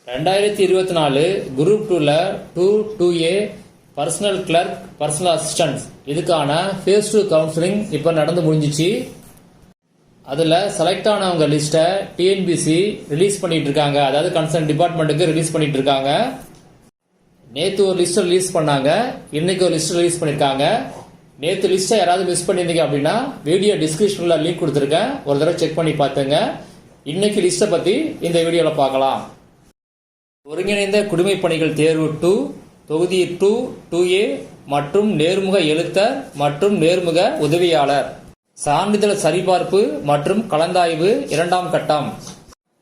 2024 group 2ல 2A personal clerk personal assistant இதுக்கான phase 2 counselling இப்போ நடந்து முடிஞ்சிச்சு. அதில் செலக்ட் ஆனவங்க லிஸ்ட்டை டிஎன்பிசி ரிலீஸ் பண்ணிட்டு இருக்காங்க. அதாவது கன்சர்ன் டிபார்ட்மெண்ட்டுக்கு ரிலீஸ் பண்ணிட்டு இருக்காங்க. நேற்று ஒரு லிஸ்ட்டை ரிலீஸ் பண்ணாங்க, இன்னைக்கு ஒரு லிஸ்ட் ரிலீஸ் பண்ணியிருக்காங்க. நேற்று லிஸ்ட்டை யாராவது மிஸ் பண்ணியிருந்தீங்க அப்படின்னா வீடியோ டிஸ்கிரிப்ஷனில் லிங்க் கொடுத்துருக்கேன், ஒரு தடவை செக் பண்ணி பார்த்துங்க. இன்னைக்கு லிஸ்ட்டை பற்றி இந்த வீடியோவில் பார்க்கலாம். ஒருங்கிணைந்த குடிமைப் பணிகள் தேர்வு 2 தொகுதி 2A மற்றும் நேர்முக எழுத்தர் மற்றும் நேர்முக உதவியாளர். சான்றிதழ் சரிபார்ப்பு மற்றும் கலந்தாய்வு 2ஆம் கட்டம்.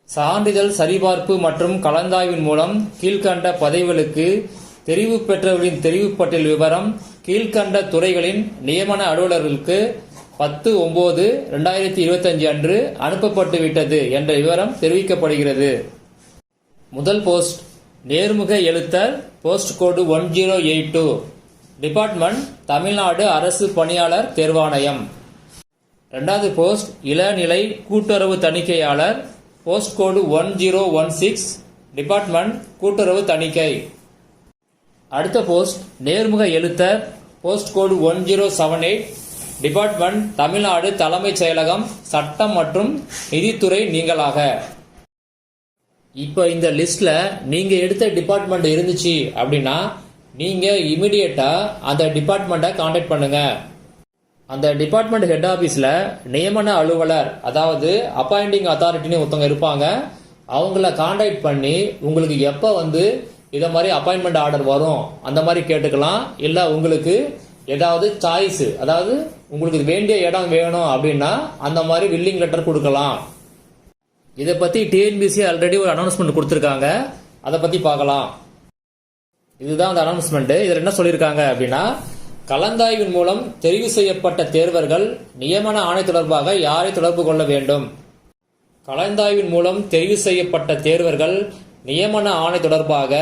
சான்றிதழ் சரிபார்ப்பு மற்றும் கலந்தாய்வின் மூலம் கீழ்கண்ட பதவிகளுக்கு தெரிவு பெற்றவர்களின் தெரிவு பட்டியல் விவரம் கீழ்கண்ட துறைகளின் நியமன அலுவலர்களுக்கு 10/9/2025 அன்று அனுப்பப்பட்டு விட்டது என்ற விவரம் தெரிவிக்கப்படுகிறது. முதல் போஸ்ட் நேர்முக எழுத்தர், போஸ்ட் கோடு 1082, டிபார்ட்மெண்ட் தமிழ்நாடு அரசு பணியாளர் தேர்வாணையம். இரண்டாவது போஸ்ட் இளநிலை கூட்டுறவு தணிக்கையாளர், போஸ்ட் கோடு 1016, டிபார்ட்மெண்ட் கூட்டுறவு தணிக்கை. அடுத்த போஸ்ட் நேர்முக எழுத்தர், போஸ்ட் கோடு 1078, டிபார்ட்மெண்ட் தமிழ்நாடு தலைமைச் செயலகம் சட்டம் மற்றும் நிதித்துறை நீங்களாக. இப்போ இந்த லிஸ்ட்ல நீங்க எடுத்த டிபார்ட்மெண்ட் இருந்துச்சு அப்படின்னா நீங்க இமிடியேட்டா அந்த டிபார்ட்மெண்ட்டை கான்டாக்ட் பண்ணுங்க. அந்த டிபார்ட்மெண்ட் ஹெட் ஆபீஸ்ல நியமன அலுவலர், அதாவது அப்பாயிண்டிங் அத்தாரிட்டின்னு ஒருத்தவங்க இருப்பாங்க. அவங்கள கான்டாக்ட் பண்ணி உங்களுக்கு எப்போ இதை மாதிரி அப்பாயின்மெண்ட் ஆர்டர் வரும் அந்த மாதிரி கேட்டுக்கலாம். இல்லை உங்களுக்கு ஏதாவது சாய்ஸ், அதாவது உங்களுக்கு வேண்டிய இடம் வேணும் அப்படின்னா அந்த மாதிரி வில்லிங் லெட்டர் கொடுக்கலாம். இதை பத்தி டிஎன்பிசி ஆல்ரெடி ஒரு அனௌன்ஸ்மெண்ட் கொடுத்துருக்காங்க, அதை பத்தி பார்க்கலாம். இதுதான் அந்த அனௌன்ஸ்மெண்ட். இதில் என்ன சொல்லியிருக்காங்க அப்படின்னா, கலந்தாய்வின் மூலம் தெரிவு செய்யப்பட்ட தேர்வர்கள் நியமன ஆணை தொடர்பாக யாரை தொடர்பு கொள்ள வேண்டும்? கலந்தாய்வின் மூலம் தெரிவு செய்யப்பட்ட தேர்வர்கள் நியமன ஆணை தொடர்பாக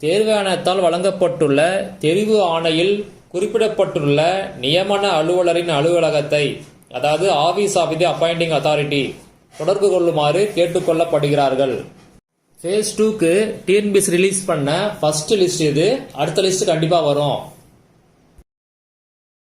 தேர்வாணையத்தால் வழங்கப்பட்டுள்ள தெரிவு ஆணையில் குறிப்பிடப்பட்டுள்ள நியமன அலுவலரின் அலுவலகத்தை, அதாவது office of the appointing authority தொடர்பு கொள்ளுமாறு கேட்டுக்கொள்ளப்படுகிறார்கள். ஃபேஸ் 2க்கு டிஎன்பிஎஸ் ரிலீஸ் பண்ண ஃபர்ஸ்ட் லிஸ்ட் இது. அடுத்த லிஸ்ட் கண்டிப்பா வரும்.